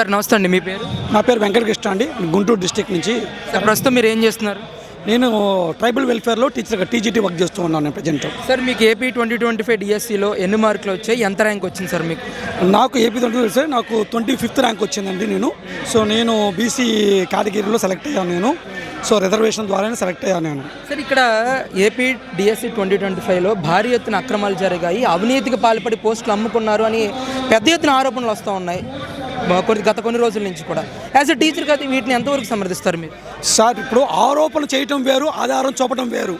Sir నమస్తే అండి. మీ పేరు? నా పేరు వెంకటకృష్ణ అండి, గుంటూరు డిస్ట్రిక్ట్ నుంచి. సార్ ప్రస్తుతం మీరు ఏం చేస్తున్నారు? నేను ట్రైబల్ వెల్ఫేర్లో టీచర్గా టీజీటీ వర్క్ చేస్తూ ఉన్నాను ప్రజెంట్. సార్ మీకు ఏపీ 2025 డిఎస్సిలో ఎన్ని మార్కులు వచ్చాయి, ఎంత ర్యాంక్ వచ్చింది సార్ మీకు? నాకు ఏపీ 20 నాకు 25th ర్యాంక్ వచ్చిందండి. నేను బీసీ కేటగిరీలో సెలెక్ట్ అయ్యాను. రిజర్వేషన్ ద్వారానే సెలెక్ట్ అయ్యాను నేను. సార్ ఇక్కడ ఏపీ డిఎస్సి 2025లో భారీ ఎత్తున అక్రమాలు జరిగాయి, అవినీతికి పాల్పడి పోస్టులు అమ్ముకున్నారు అని పెద్ద ఎత్తున ఆరోపణలు వస్తూ ఉన్నాయి గత కొన్ని రోజుల నుంచి కూడా. యాజ్ ఎ టీచర్గా వీటిని ఎంతవరకు సమర్థిస్తారు మీరు? సార్ ఇప్పుడు ఆరోపణలు చేయటం వేరు, ఆధారం చూపడం వేరు.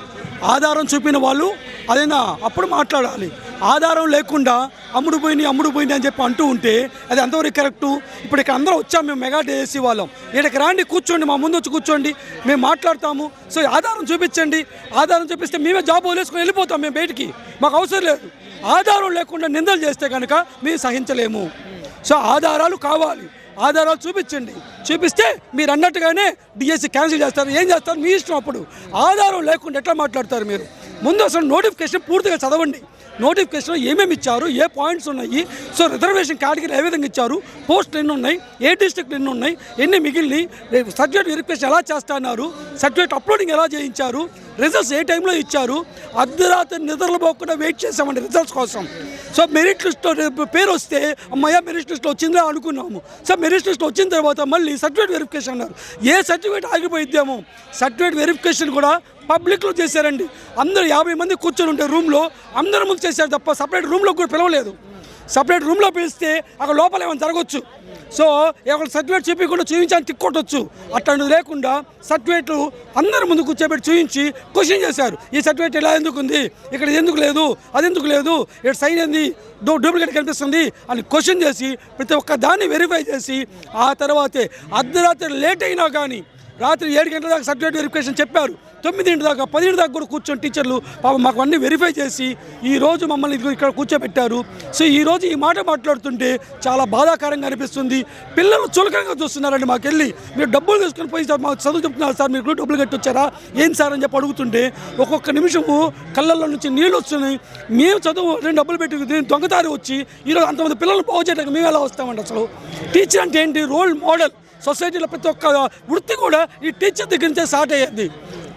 ఆధారం చూపిన వాళ్ళు అదేనా అప్పుడు మాట్లాడాలి. ఆధారం లేకుండా అమ్ముడు పోయింది అని చెప్పి అంటూ ఉంటే అది ఎంతవరకు కరెక్టు? ఇప్పుడు ఇక్కడ అందరూ వచ్చాం, మేము మెగా డిఎస్సి వాళ్ళం. ఇక్కడికి రాండి, కూర్చోండి, మా ముందు వచ్చి కూర్చోండి, మేము మాట్లాడతాము. ఆధారం చూపించండి. ఆధారం చూపిస్తే మేమే జాబ్ వదిలేసుకొని వెళ్ళిపోతాం, మేము బయటికి, మాకు అవసరం లేదు. ఆధారం లేకుండా నిందలు చేస్తే కనుక మేము సహించలేము. ఆధారాలు కావాలి, ఆధారాలు చూపించండి. చూపిస్తే మీరు అన్నట్టుగానే డిఎస్సి క్యాన్సిల్ చేస్తారు. ఏం చేస్తారు మీ ఇష్టం. అప్పుడు ఆధారం లేకుండా ఎట్లా మాట్లాడతారు మీరు? ముందు అసలు నోటిఫికేషన్ పూర్తిగా చదవండి. నోటిఫికేషన్లో ఏమేమి ఇచ్చారు, ఏ పాయింట్స్ ఉన్నాయి, రిజర్వేషన్ కేటగిరీ ఏ విధంగా ఇచ్చారు, పోస్టులు ఎన్ని ఉన్నాయి, ఏ డిస్ట్రిక్ట్లు ఎన్ని ఉన్నాయి, ఎన్ని మిగిలినాయి, సర్టిఫికేట్ వెరిఫికేషన్ ఎలా చేస్తున్నారు, సర్టిఫికేట్ అప్లోడింగ్ ఎలా చేయించారు, రిజల్ట్స్ ఏ టైంలో ఇచ్చారు. అర్ధరాత్రి నిద్రలు పోకుండా వెయిట్ చేసామండి రిజల్ట్స్ కోసం. మెరిట్ లిస్ట్లో పేరు వస్తే అమ్మయ్య మెరిట్ లిస్ట్లో వచ్చిందా అనుకున్నాము. మెరిట్ లిస్ట్లో వచ్చిన తర్వాత మళ్ళీ సర్టిఫికేట్ వెరిఫికేషన్ అన్నారు. ఏ సర్టిఫికేట్ ఆగిపోయిద్దామో. సర్టిఫికేట్ వెరిఫికేషన్ కూడా పబ్లిక్లో చేశారండి. అందరూ 50 మంది కూర్చొని ఉంటే రూమ్లో అందరి ముందు చేశారు తప్ప సపరేట్ రూమ్లో కూడా పిలవలేదు. సపరేట్ రూమ్లో పిలిస్తే అక్కడ లోపల ఏమైనా జరగవచ్చు. ఎవరు సర్టిఫికేట్ చూపించకుండా చూపించాలని తిక్కొట్టవచ్చు. అట్లాంటిది లేకుండా సర్టిఫికేట్లు అందరి ముందు కూర్చోబెట్టి చూపించి క్వశ్చన్ చేశారు. ఈ సర్టిఫికేట్ ఎలా ఎందుకు ఉంది, ఇక్కడ ఎందుకు లేదు, అది ఎందుకు లేదు, ఇక్కడ సైన్ ఏంది, డూప్లికేట్ కనిపిస్తుంది అని క్వశ్చన్ చేసి ప్రతి ఒక్క దాన్ని వెరిఫై చేసి ఆ తర్వాతే అర్ధరాత్రి లేట్ అయినా కానీ రాత్రి 7 గంటల దాకా సర్టిఫికేట్ వెరిఫికేషన్ చెప్పారు. 9 దాకా 10 దాకా కూడా కూర్చొని టీచర్లు పాపం మాకు అన్నీ వెరిఫై చేసి ఈరోజు మమ్మల్ని ఇక్కడ కూర్చోబెట్టారు. ఈరోజు ఈ మాట మాట్లాడుతుంటే చాలా బాధాకరంగా అనిపిస్తుంది. పిల్లలు చులకనగా చూస్తున్నారండి. మాకెళ్ళి మీరు డబ్బులు తీసుకొని పోయి మాకు చదువు చెప్తున్నారు సార్, మీరు డబ్బులు కట్టొచ్చారా ఏం సార్ అని చెప్పి అడుగుతుంటే ఒక్కొక్క నిమిషము కళ్ళల్లో నుంచి నీళ్ళు వస్తున్నాయి. మేము చదువు డబ్బులు పెట్టి దొంగతారి వచ్చి ఈరోజు అంతమంది పిల్లలు బాగు చేయడానికి మేము ఎలా వస్తామండి? అసలు టీచర్ అంటే ఏంటి? Role model. సొసైటీలో ప్రతి ఒక్క వృత్తి కూడా ఈ టీచర్ దగ్గర నుంచే స్టార్ట్ అయ్యేది.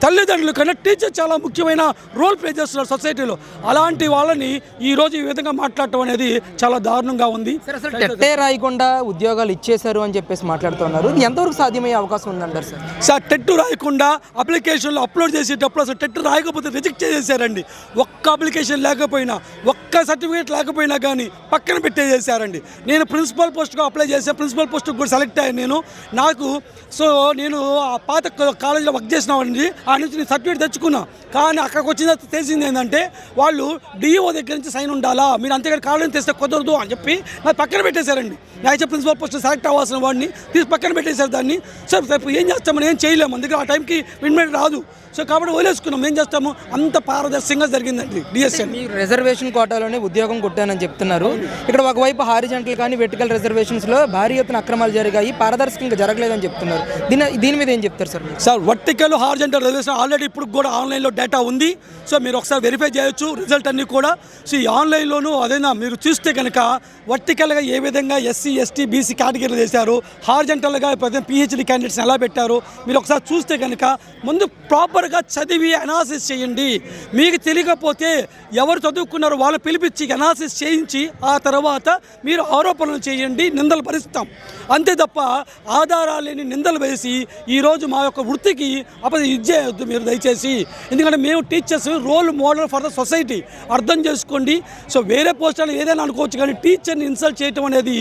తల్లిదండ్రులు కన్నా టీచర్ చాలా ముఖ్యమైన రోల్ ప్లే చేస్తున్నారు సొసైటీలో. అలాంటి వాళ్ళని ఈరోజు ఈ విధంగా మాట్లాడటం అనేది చాలా దారుణంగా ఉంది. టెట్టే రాయకుండా ఉద్యోగాలు ఇచ్చేశారు అని చెప్పేసి మాట్లాడుతున్నారు. ఎంతవరకు సాధ్యమయ్యే అవకాశం ఉందంటారు సార్? టెట్ రాయకుండా అప్లికేషన్లో అప్లోడ్ చేసేటప్పుడు అసలు టెట్ రాయకపోతే రిజెక్ట్ చేసేసారండి. ఒక్క అప్లికేషన్ లేకపోయినా, ఒక్క సర్టిఫికేట్ లేకపోయినా కానీ పక్కన పెట్టేసేసారండి. నేను ప్రిన్సిపల్ పోస్ట్గా అప్లై చేశాను, ప్రిన్సిపల్ పోస్ట్కి కూడా సెలెక్ట్ అయ్యాను నేను. నేను ఆ పాత కాలేజీలో వర్క్ చేసినామండి. ఆ నుంచి నేను సర్టిఫికేట్ తెచ్చుకున్నా. కానీ అక్కడికి వచ్చిన తెలిసింది ఏంటంటే వాళ్ళు డిఈఓ దగ్గర నుంచి సైన్ ఉండాలా, మీరు అంతేగాని కాలేజీ తెస్తే కుదరదు అని చెప్పి నాకు పక్కన పెట్టేశారండి. యాక్చువల్ ప్రిన్సిపల్ పోస్ట్ సెలెక్ట్ అవ్వాల్సిన వాడిని తీసి పక్కన పెట్టేశారు దాన్ని. ఏం చేస్తామని ఏం చేయలేము, అందుకే ఆ టైంకి విన్మెంట్ రాదు. కాబట్టి వదిలేసుకున్నాం. ఏం చేస్తాము? అంత పారదర్శకంగా జరిగిందండి డిఎస్సి. మీరు రిజర్వేషన్ కోటాలోనే ఉద్యోగం కొట్టానని చెప్తున్నారు. ఇక్కడ ఒకవైపు హారిజంటల్ కానీ వెర్టికల్ రిజర్వేషన్స్లో భారీ ఎత్తున అక్రమాలు జరిగాయి, పారదర్శకంగా జరగలేదని చెప్తున్నారు. దీని మీద ఏం చెప్తారు sir? Vertical horizontal reservation already ఇప్పుడు కూడా ఆన్లైన్లో డేటా ఉంది. మీరు ఒకసారి వెరిఫై చేయొచ్చు రిజల్ట్ అన్నీ కూడా. ఈ ఆన్లైన్లోనూ అదేనా మీరు చూస్తే కనుక వర్టికల్గా ఏ విధంగా ఎస్సీ ఎస్టీ బీసీ కేటగిరీలు చేశారు, హారిజంటల్గా పిహెచ్డీ క్యాండిడేట్స్ ఎలా పెట్టారు మీరు ఒకసారి చూస్తే కనుక ముందు ప్రాపర్గా చదివి అనాలిసిస్ చేయండి. మీకు తెలియకపోతే ఎవరు చదువుకున్నారో వాళ్ళు పిలిపించి అనాలిసిస్ చేయించి ఆ తర్వాత మీరు ఆరోపణలు చేయండి, నిందలు భరిస్తాం. అంతే తప్ప ఆధారాలు లేని నిందలు వేసి ఈరోజు మా యొక్క వృత్తికి ఇచ్చేయద్దు మీరు దయచేసి. ఎందుకంటే మేము teachers role model for the society, అర్థం చేసుకోండి. వేరే పోస్టులు ఏదైనా అనుకోవచ్చు కానీ టీచర్ని ఇన్సల్ట్ చేయటం అనేది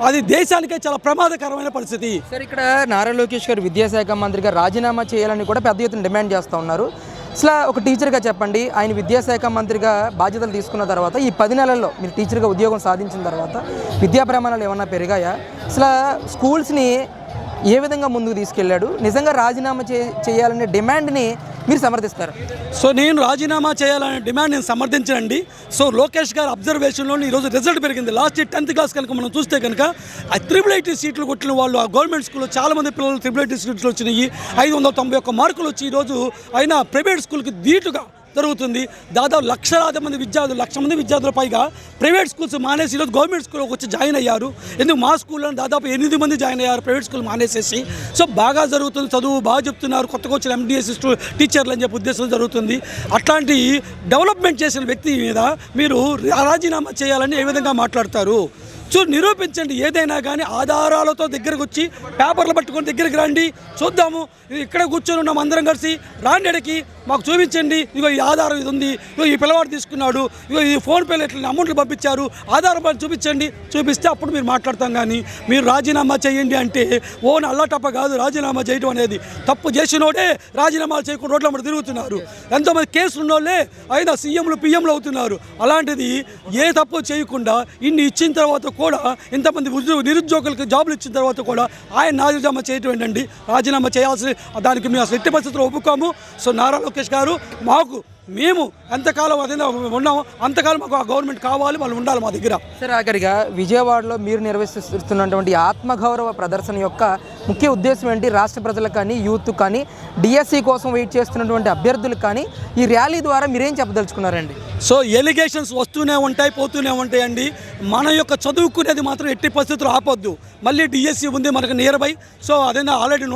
అది దేశానికే చాలా ప్రమాదకరమైన పరిస్థితి. సార్ ఇక్కడ నారా లోకేష్ గారు విద్యాశాఖ మంత్రిగా రాజీనామా చేయాలని కూడా పెద్ద ఎత్తున డిమాండ్ చేస్తూ ఉన్నారు. అసలు ఒక టీచర్గా చెప్పండి, ఆయన విద్యాశాఖ మంత్రిగా బాధ్యతలు తీసుకున్న తర్వాత ఈ 10 నెలల్లో మీరు టీచర్గా ఉద్యోగం సాధించిన తర్వాత విద్యా ప్రమాణాలు ఏమన్నా పెరిగాయా? అసలు స్కూల్స్ని ఏ విధంగా ముందుకు తీసుకెళ్ళాడు? నిజంగా రాజీనామా చేయాలనే డిమాండ్ని మీరు సమర్థిస్తారు? నేను రాజీనామా చేయాలనే డిమాండ్ నేను సమర్థించనండి. లోకేష్ గారి అబ్జర్వేషన్లో ఈరోజు రిజల్ట్ పెరిగింది. లాస్ట్ 10th క్లాస్ కనుక మనం చూస్తే కనుక IIIT సీట్లు కొట్టిన వాళ్ళు ఆ గవర్నమెంట్ స్కూల్లో చాలామంది పిల్లలు IIIT సీట్లు వచ్చినాయి. 591 మార్కులు వచ్చి ఈరోజు అయినా ప్రైవేట్ స్కూల్కి ధీటుగా జరుగుతుంది. దాదాపు లక్షలాది మంది విద్యార్థులు, 1,00,000 మంది విద్యార్థుల పైగా ప్రైవేట్ స్కూల్స్ మానేసి ఈరోజు గవర్నమెంట్ స్కూల్కి వచ్చి జాయిన్ అయ్యారు. ఎందుకు మా స్కూల్లో దాదాపు 8 మంది జాయిన్ అయ్యారు ప్రైవేట్ స్కూల్ మానేసేసి. సో బాగా జరుగుతుంది, చదువు బాగా చెప్తున్నారు, కొత్తగా వచ్చిన MDS టీచర్లు అని చెప్పి ఉద్దేశం జరుగుతుంది. అట్లాంటి డెవలప్మెంట్ చేసిన వ్యక్తి మీద మీరు రాజీనామా చేయాలని ఏ విధంగా మాట్లాడతారు? నిరూపించండి. ఏదైనా కానీ ఆధారాలతో దగ్గరకు వచ్చి పేపర్లు పట్టుకొని దగ్గరికి రండి, చూద్దాము. ఇక్కడ కూర్చొని ఉన్నాం అందరం కలిసి, రాండి ఎడకి, మాకు చూపించండి. ఇగో ఈ ఆధారం ఇది ఉంది, ఇగో ఈ పిల్లవాడు తీసుకున్నాడు, ఇగో ఈ ఫోన్పేలో ఇట్లా అమౌంట్లు పంపించారు, ఆధారం చూపించండి. చూపిస్తే అప్పుడు మీరు మాట్లాడతాం. కానీ మీరు రాజీనామా చేయండి అంటే ఓన్ అల్లటప్ప కాదు రాజీనామా చేయడం అనేది. తప్పు చేసినోడే రాజీనామాలు చేయకుండా రోడ్ల మీద తిరుగుతున్నారు. ఎంతోమంది కేసులు ఉన్నోళ్ళే అయినా సీఎంలు పిఎంలు అవుతున్నారు. అలాంటిది ఏ తప్పు చేయకుండా ఇన్ని ఇచ్చిన తర్వాత కూడా ఇంతమంది నిరుద్యోగులకు జాబులు ఇచ్చిన తర్వాత కూడా ఆయన రాజీనామా చేయటం ఏంటండి? రాజీనామా చేయాల్సి దానికి మేము అసలు ఎట్టి పరిస్థితుల్లో ఒప్పుకోము. సో నారా లోకేష్ గారు, మేము ఎంతకాలం అదేనా ఉన్నామో అంతకాలం మాకు ఆ గవర్నమెంట్ కావాలి, వాళ్ళు ఉండాలి మా దగ్గర. సార్, ఆఖరిగా విజయవాడలో మీరు నిర్వహిస్తున్నటువంటి ఆత్మగౌరవ ప్రదర్శన యొక్క ముఖ్య ఉద్దేశం ఏంటి? రాష్ట్ర ప్రజలకు కానీ, యూత్ కానీ, డిఎస్సి కోసం వెయిట్ చేస్తున్నటువంటి అభ్యర్థులకు కానీ ఈ ర్యాలీ ద్వారా మీరేం చెప్పదలుచుకున్నారండి? సో ఎలిగేషన్స్ వస్తూనే ఉంటాయి, పోతూనే ఉంటాయండి. మన యొక్క చదువుకునేది మాత్రం ఎట్టి పరిస్థితులు ఆపొద్దు. మళ్ళీ డిఎస్సి ఉంది మనకు near by. So already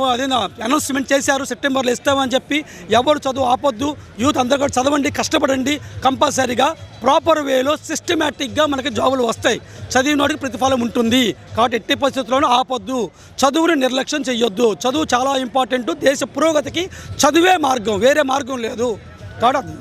announcement చేశారు, సెప్టెంబర్లో ఇస్తామని చెప్పి. ఎవరు చదువు ఆపొద్దు, యూత్ అందరూ కూడా చదవండి, కష్టపడండి. కంపల్సరీగా ప్రాపర్ వేలో సిస్టమేటిక్గా మనకి జాబులు వస్తాయి. చదివినోడికి ప్రతిఫలం ఉంటుంది. కాబట్టి ఎట్టి పరిస్థితుల్లోనూ ఆపొద్దు, చదువుని నిర్లక్ష్యం చేయొద్దు. చదువు చాలా ఇంపార్టెంట్. దేశ పురోగతికి చదువే మార్గం, వేరే మార్గం లేదు. కాబట్టి